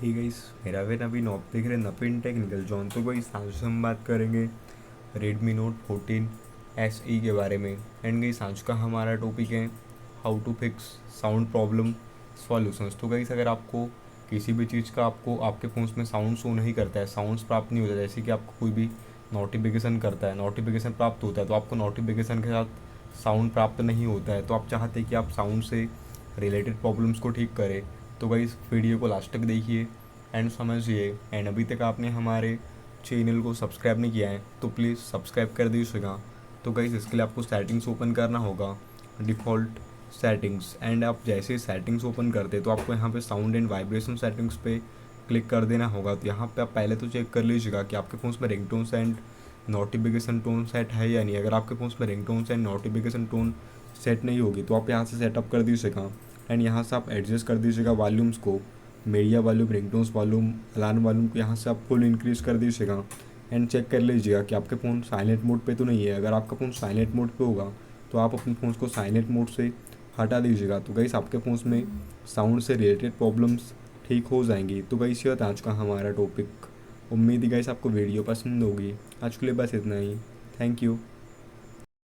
Hey guys, मेरा वे नवीन आप देख रहे नवीन टेक्निकल जॉन। तो गाइस आज हम बात करेंगे Redmi Note 14 SE के बारे में। एंड गाइस आज का हमारा टॉपिक है how to fix sound problem solutions. तो गाइस अगर आपको किसी भी चीज़ का आपको आपके फ़ोन में साउंड शो नहीं करता है, साउंड्स प्राप्त नहीं होता, जैसे कि आपको कोई भी नोटिफिकेशन करता है, नोटिफिकेशन प्राप्त होता है तो आपको नोटिफिकेशन के साथ साउंड प्राप्त नहीं होता है, तो आप चाहते हैं कि आप साउंड से रिलेटेड प्रॉब्लम्स को ठीक करें। तो गाइस वीडियो को लास्ट तक देखिए एंड समझिए। एंड अभी तक आपने हमारे चैनल को सब्सक्राइब नहीं किया है तो प्लीज़ सब्सक्राइब कर दीजिएगा। तो गाइस इसके लिए आपको सेटिंग्स ओपन करना होगा, डिफ़ॉल्ट सेटिंग्स। एंड आप जैसे सेटिंग्स ओपन करते तो आपको यहाँ पे साउंड एंड वाइब्रेशन सेटिंग्स पे क्लिक कर देना होगा। तो यहाँ पे आप पहले तो चेक कर लीजिएगा कि आपके फ़ोन में ringtones and notification tone set है या नहीं। अगर आपके फ़ोन में ringtones and notification tone set नहीं होगी तो आप यहाँ से सेटअप कर दीजिएगा। एंड यहाँ से आप एडजस्ट कर दीजिएगा वॉल्यूम्स को, media volume, ringtones volume, alarm volume को यहाँ से आप फुल इंक्रीज़ कर दीजिएगा। एंड चेक कर लीजिएगा कि आपके फ़ोन साइलेंट मोड पे तो नहीं है। अगर आपका फ़ोन साइलेंट मोड पे होगा तो आप अपने फ़ोन को साइलेंट मोड से हटा दीजिएगा। तो गाइस आपके फ़ोन में साउंड से रिलेटेड प्रॉब्लम्स ठीक हो जाएंगी। तो गाइस ये था आज का हमारा टॉपिक। उम्मीद है गाइस आपको वीडियो पसंद होगी। आज के लिए बस इतना ही। Thank you.